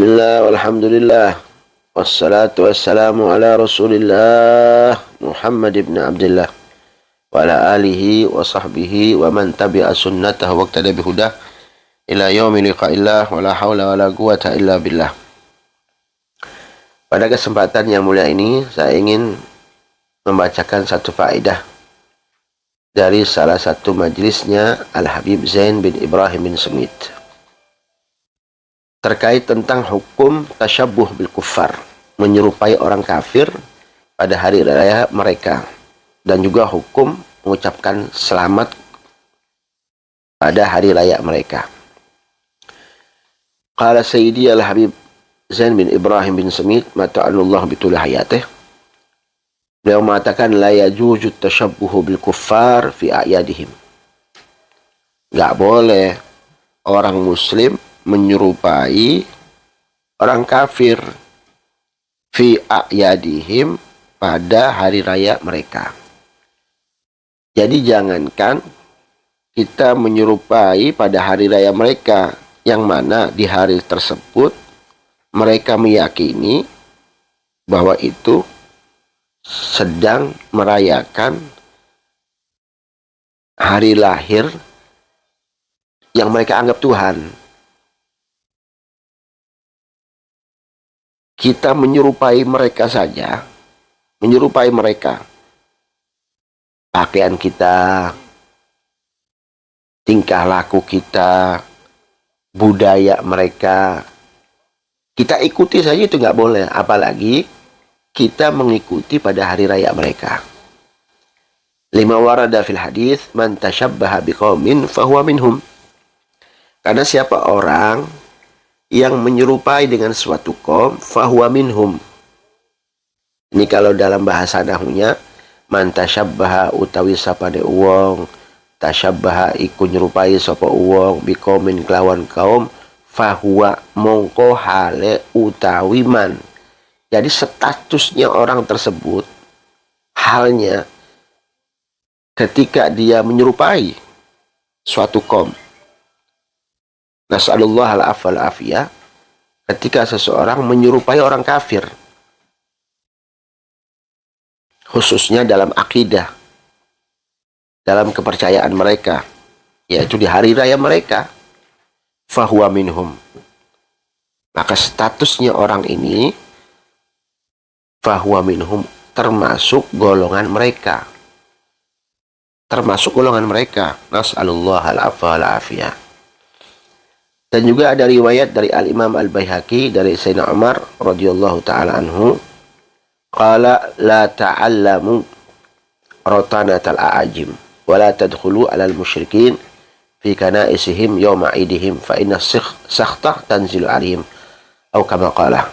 Bismillah, walhamdulillah, wassalatu wassalamu ala rasulillah Muhammad ibn Abdullah wa ala alihi wa sahbihi wa man tabi'a sunnatahu wa iqtada bihudah ila yaumi liqa'illah wa la hawla wa la quwata illa billah. Pada kesempatan yang mulia ini saya ingin membacakan satu faedah dari salah satu majlisnya Al-Habib Zain bin Ibrahim bin Smith terkait tentang hukum tasyabbuh bil kuffar, menyerupai orang kafir pada hari raya mereka, dan juga hukum mengucapkan selamat pada hari raya mereka. Qala Sayyidi Al-Habib Zain bin Ibrahim bin Smith mata'anullah bitul hayatih, beliau mengatakan la yajuzu tasyabbuhu bil kuffar fi a'yadihim, enggak boleh orang muslim menyerupai orang kafir fi a'yadihim pada hari raya mereka. Jadi jangankan kita menyerupai pada hari raya mereka, yang mana di hari tersebut mereka meyakini bahwa itu sedang merayakan hari lahir yang mereka anggap Tuhan. Kita menyerupai mereka saja, menyerupai mereka. Pakaian kita, tingkah laku kita, budaya mereka, kita ikuti saja itu nggak boleh. Apalagi kita mengikuti pada hari raya mereka. Lima warada fil hadis man tashabbaha biqaumin fahuwa minhum. Karena siapa orang yang menyerupai dengan suatu kaum, fahuwa minhum. Ini kalau dalam bahasa nahunya, man tasyabbaha utawi sapane uwong, tasyabbaha iku nyerupai sapa uwong biqaumin kelawan kaum, fahuwa mongko hale utawi man. Jadi statusnya orang tersebut, halnya ketika dia menyerupai suatu kaum. Nas'alullah al-afwa wal-afiyah, ketika seseorang menyerupai orang kafir, khususnya dalam akidah, dalam kepercayaan mereka, yaitu di hari raya mereka, fahuwa minhum, maka statusnya orang ini fahuwa minhum, termasuk golongan mereka, termasuk golongan mereka. Nas'alullah al-afwa wal-afiyah. Dan juga ada riwayat dari Al-Imam Al-Baihaqi dari Sayyidina Umar radhiyallahu ta'ala anhu, qala la ta'allamu rotanatal a'ajim wa la tadkhulu 'alal musyrikin fi kana'isihim yawma 'idihim fa inna sakhta tanzilu 'alaihim atau kama qala.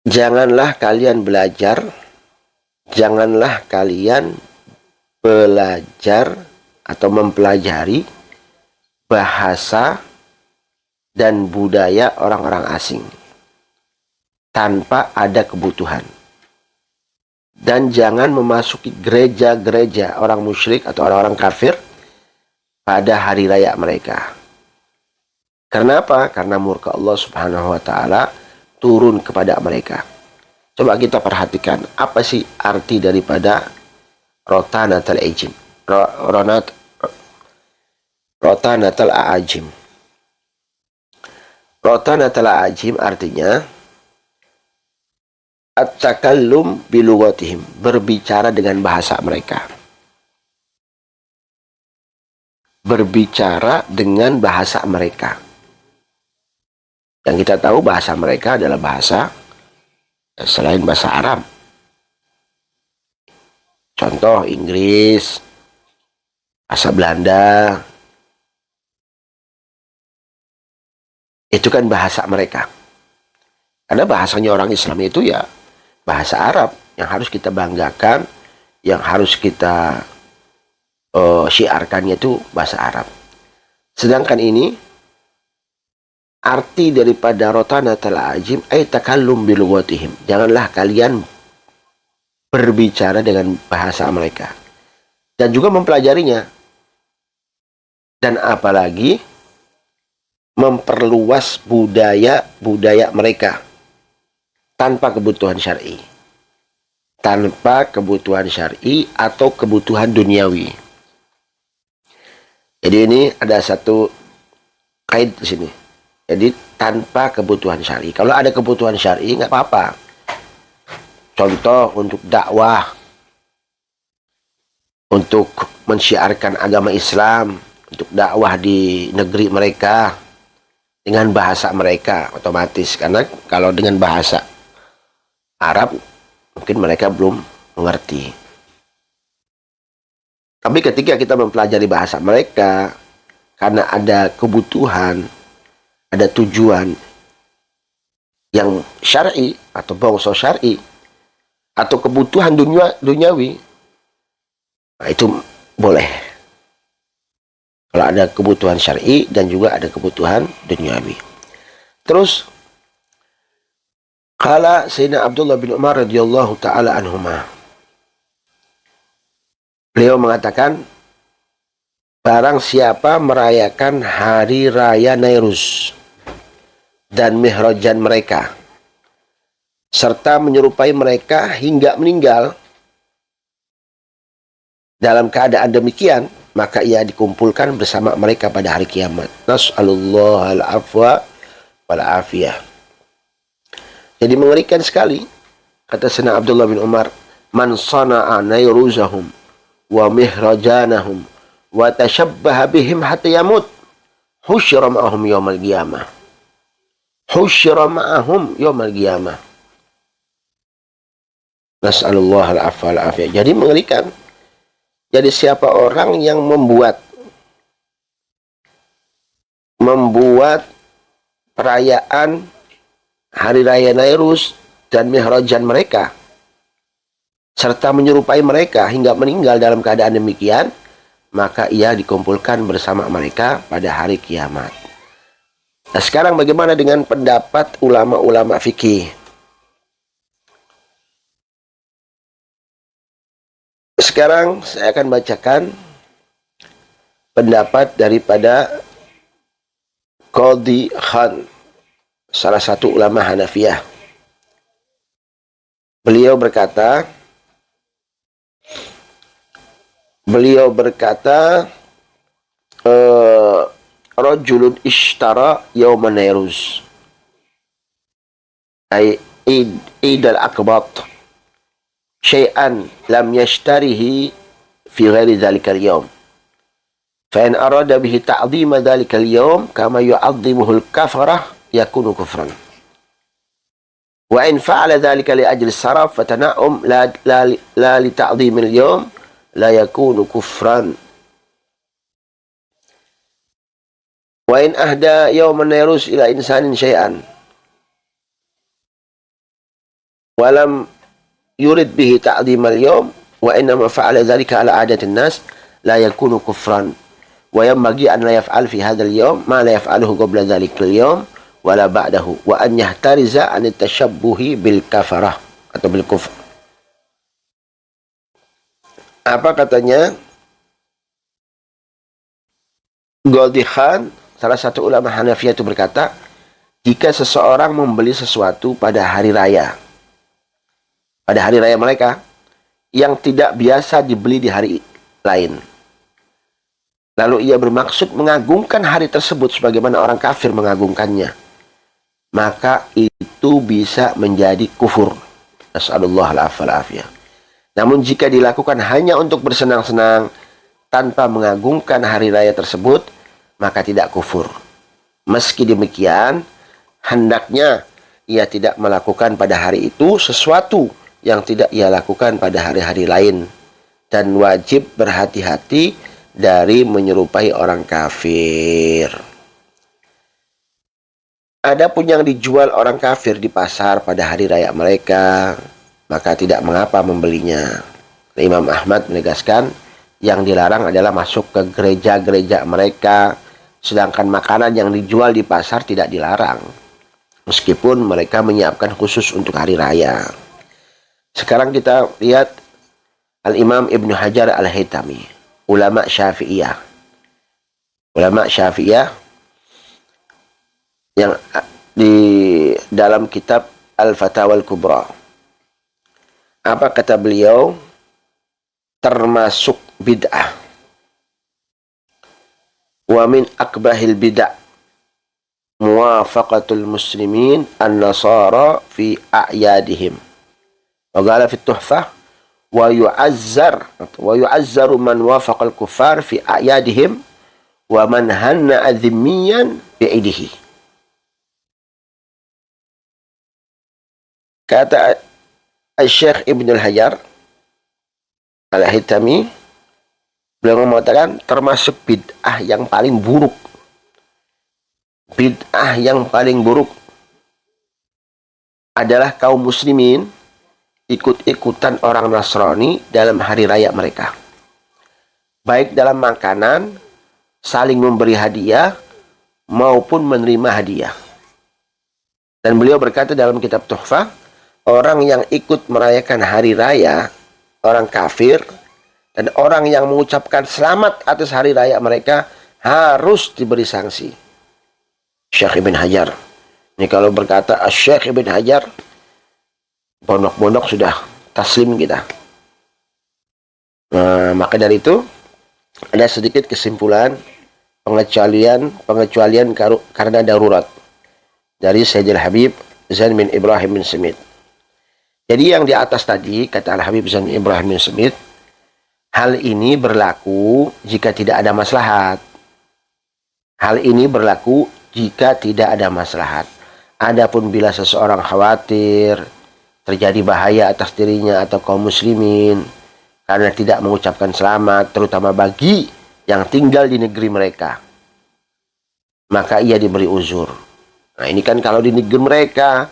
Janganlah kalian belajar atau mempelajari bahasa dan budaya orang-orang asing tanpa ada kebutuhan. Dan jangan memasuki gereja-gereja orang musyrik atau orang-orang kafir pada hari raya mereka. Karena apa? Karena murka Allah Subhanahu wa ta'ala turun kepada mereka. Coba kita perhatikan, apa sih arti daripada rotanatal a'ajim? Rotanatal a'ajim. Rotanatal a'ajim artinya at-takallum bilughatihim, berbicara dengan bahasa mereka. Berbicara dengan bahasa mereka. Yang kita tahu bahasa mereka adalah bahasa selain bahasa Arab. Contoh Inggris, bahasa Belanda. Itu kan bahasa mereka. Karena bahasanya orang Islam itu ya bahasa Arab, yang harus kita banggakan, yang harus kita syiarkannya itu bahasa Arab. Sedangkan ini arti daripada rotanatal a'ajim ay takallum bilughatihim. Janganlah kalian berbicara dengan bahasa mereka dan juga mempelajarinya. Dan apalagi memperluas budaya mereka tanpa kebutuhan syar'i. Tanpa kebutuhan syar'i atau kebutuhan duniawi. Jadi ini ada satu kait di sini. Jadi tanpa kebutuhan syar'i. Kalau ada kebutuhan syar'i nggak apa-apa. Contoh untuk dakwah, untuk mensyiarkan agama Islam, untuk dakwah di negeri mereka dengan bahasa mereka otomatis. Karena kalau dengan bahasa Arab mungkin mereka belum mengerti. Tapi ketika kita mempelajari bahasa mereka, karena ada kebutuhan, ada tujuan yang syar'i atau bangsa syar'i, atau kebutuhan duniawi, nah itu boleh. Kalau ada kebutuhan syar'i dan juga ada kebutuhan duniawi. Terus, qala Sayyidina Abdullah bin Umar radhiyallahu ta'ala anhuma. Beliau mengatakan, barang siapa merayakan hari raya Nairuz dan Mihrajan mereka, serta menyerupai mereka hingga meninggal, dalam keadaan demikian, maka ia dikumpulkan bersama mereka pada hari kiamat. Nas'alullah al-afwa wal-afiyah. Jadi mengerikan sekali, kata Sayyidina Abdullah bin Umar, man sana'a nayruzahum wa mihrajanahum wa tashabbaha bihim hatta yamut husyira ma'ahum yawmal qiyamah. Husyira ma'ahum yawmal qiyamah. Nas'alullah al-afwa wal-afiyah. Jadi mengerikan. Jadi siapa orang yang membuat perayaan hari raya Nairuz dan Mihrajan mereka, serta menyerupai mereka hingga meninggal dalam keadaan demikian, maka ia dikumpulkan bersama mereka pada hari kiamat. Nah, sekarang bagaimana dengan pendapat ulama-ulama fikih? Sekarang saya akan bacakan pendapat daripada Qadhi Khan, salah satu ulama Hanafiyah. Beliau berkata, rajulun ishtara yawma Nairuz, ay Eid al-Akbat, syai'an lam yashtarihi fi ghairi dhalika al-yawm. Fa in arada bihi ta'dhima dhalika al-yawm kama yu'azzimuhu al-kafarah yakunu kufran. Wa in fa'ala dhalika li ajli saraf fa tana'um la li ta'dhim al-yawm la yakunu kufran. Wa in ahda yawm an-Nairuz ila insanin syai'an wa lam yurid bihi ta'dhim al-yawm wa innama fa'ala dhalika ala 'adati an-nas la yakunu kufran. Wa yanbaghi an la yaf'al fi hadha al-yawm ma la yaf'aluhu qabla dhalika al-yawm wa la ba'dahu wa an yahtariza an at-tashabbuhi bil kafarah atau bil kufr. Apa katanya Qadhi Khan, salah satu ulama Hanafiyah, itu berkata, jika seseorang membeli sesuatu pada hari raya mereka yang tidak biasa dibeli di hari lain, lalu ia bermaksud mengagungkan hari tersebut sebagaimana orang kafir mengagungkannya, maka itu bisa menjadi kufur. Nas'alullah al-afwa wal-afiyah. Namun jika dilakukan hanya untuk bersenang-senang tanpa mengagungkan hari raya tersebut, maka tidak kufur. Meski demikian, hendaknya ia tidak melakukan pada hari itu sesuatu yang tidak ia lakukan pada hari-hari lain, dan wajib berhati-hati dari menyerupai orang kafir. Adapun yang dijual orang kafir di pasar pada hari raya mereka, maka tidak mengapa membelinya. Imam Ahmad menegaskan yang dilarang adalah masuk ke gereja-gereja mereka, sedangkan makanan yang dijual di pasar tidak dilarang, meskipun mereka menyiapkan khusus untuk hari raya. Sekarang kita lihat Al-Imam Ibnu Hajar Al-Haytami, ulama Syafi'iyah. Ulama Syafi'iyah yang di dalam kitab Al-Fatawa Al-Kubra. Apa kata beliau? Termasuk bid'ah. Wa min akbahil bid'ah muwafaqatul muslimin an-nasara fi a'yadihim. Wa qala fi tuhfah wa yu'azzaru man wafaqal kuffar fi a'yadihim wa man hanna adhimmiyan bi'idihi. Kata Syekh Ibn al-Hajar Al-Haytami, beliau mengatakan termasuk bid'ah yang paling buruk. Bid'ah yang paling buruk adalah kaum muslimin ikut-ikutan orang Nasrani dalam hari raya mereka. Baik dalam makanan, saling memberi hadiah, maupun menerima hadiah. Dan beliau berkata dalam kitab Tuhfah, orang yang ikut merayakan hari raya orang kafir dan orang yang mengucapkan selamat atas hari raya mereka harus diberi sanksi. Syekh Ibn Hajar. Ini kalau berkata Syekh Ibn Hajar, bondok-bondok sudah taslim kita. Nah, maka dari itu ada sedikit kesimpulan pengecualian karena darurat dari Sayyidil Habib Zain bin Ibrahim bin Smith. Jadi yang di atas tadi, kata Al-Habib Zain Ibrahim bin Smith, hal ini berlaku jika tidak ada maslahat. Hal ini berlaku jika tidak ada maslahat. Adapun bila seseorang khawatir terjadi bahaya atas dirinya atau kaum muslimin karena tidak mengucapkan selamat, terutama bagi yang tinggal di negeri mereka, maka ia diberi uzur. Nah, ini kan kalau di negeri mereka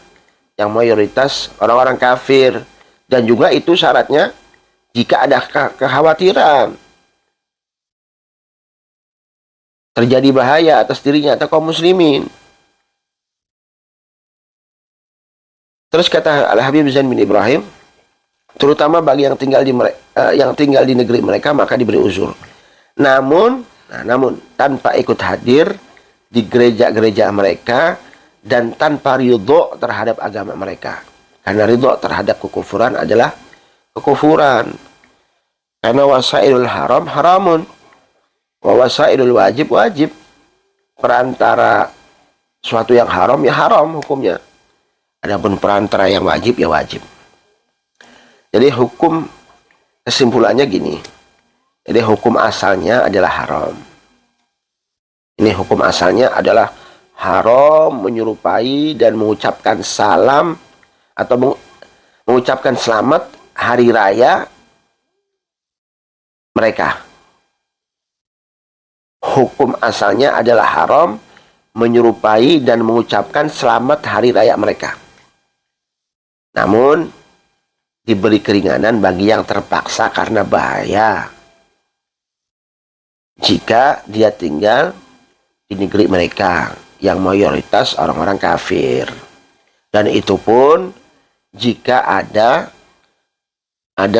yang mayoritas orang-orang kafir, dan juga itu syaratnya jika ada kekhawatiran terjadi bahaya atas dirinya atau kaum muslimin. Terus kata Al-Habib Zain bin Ibrahim, terutama bagi yang tinggal di negeri mereka, maka diberi uzur. Namun tanpa ikut hadir di gereja-gereja mereka dan tanpa ridho terhadap agama mereka. Karena ridho terhadap kekufuran adalah kekufuran. Karena wasailul haram haramun, wa wasailul wajib wajib. Perantara suatu yang haram ya haram hukumnya. Adapun perantara yang wajib ya wajib. Jadi hukum kesimpulannya gini. Jadi hukum asalnya adalah haram. Ini hukum asalnya adalah haram menyerupai dan mengucapkan salam atau mengucapkan selamat hari raya mereka. Hukum asalnya adalah haram menyerupai dan mengucapkan selamat hari raya mereka. Namun diberi keringanan bagi yang terpaksa karena bahaya jika dia tinggal di negeri mereka yang mayoritas orang-orang kafir. Dan itu pun jika ada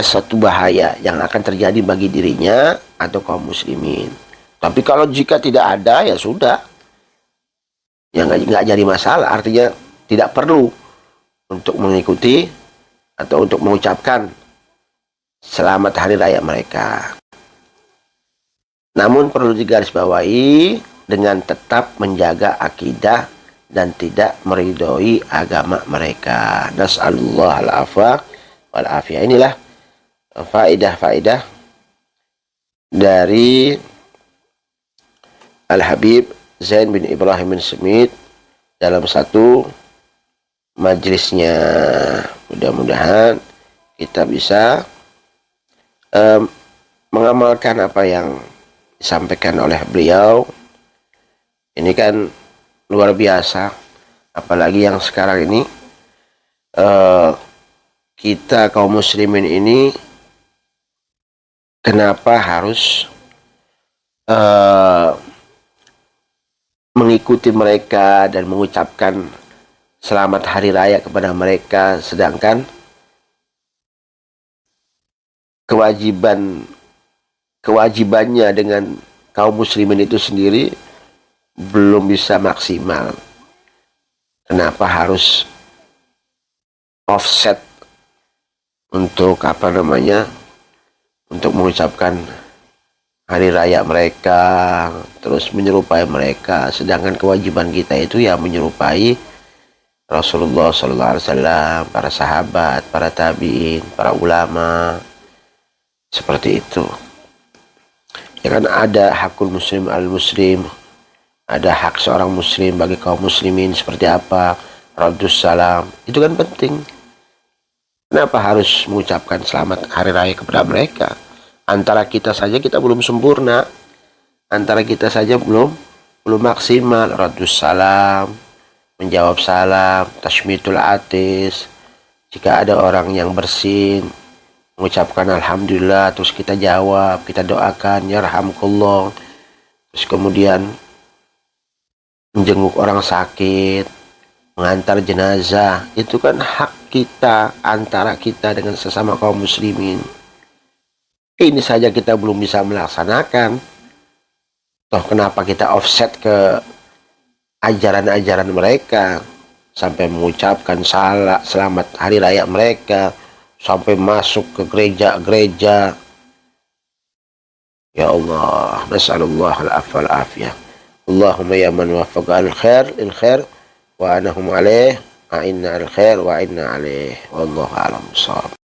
satu bahaya yang akan terjadi bagi dirinya atau kaum muslimin. Tapi kalau jika tidak ada, ya sudah, ya nggak jadi masalah. Artinya tidak perlu untuk mengikuti atau untuk mengucapkan selamat hari raya mereka. Namun perlu digarisbawahi dengan tetap menjaga akidah dan tidak meridhoi agama mereka. Nas'alullah al-afwa wal afiyah. Inilah faedah-faedah dari Al-Habib Zain bin Ibrahim bin Smith dalam satu majelisnya. Mudah-mudahan kita bisa mengamalkan apa yang disampaikan oleh beliau. Ini kan luar biasa, apalagi yang sekarang ini kita kaum muslimin ini kenapa harus mengikuti mereka dan mengucapkan selamat hari raya kepada mereka, sedangkan kewajibannya dengan kaum muslimin itu sendiri belum bisa maksimal. Kenapa harus offset untuk untuk mengucapkan hari raya mereka, terus menyerupai mereka, sedangkan kewajiban kita itu ya menyerupai Rasulullah SAW, para sahabat, para tabiin, para ulama, seperti itu. Ya kan, ada hakul muslim al muslim, ada hak seorang muslim bagi kaum muslimin seperti apa, Raddus salam, itu kan penting. Kenapa harus mengucapkan selamat hari raya kepada mereka? Antara kita saja kita belum sempurna, antara kita saja belum maksimal. Raddus salam, menjawab salam, tashmitul atis, jika ada orang yang bersin mengucapkan alhamdulillah, terus kita jawab, kita doakan yarhamkullah, terus kemudian menjenguk orang sakit, mengantar jenazah, itu kan hak kita antara kita dengan sesama kaum muslimin. Ini saja kita belum bisa melaksanakan, toh kenapa kita offset ke ajaran-ajaran mereka, sampai mengucapkan selamat hari raya mereka, sampai masuk ke gereja-gereja. Ya Allah, nas'alullah al-afwa wal-afiyah. Allahumma ya man wafaqa al-khair il-khair wa anahum alaih, a'inna al-khair wa a'inna alaih. Wallahu a'lam bissawab.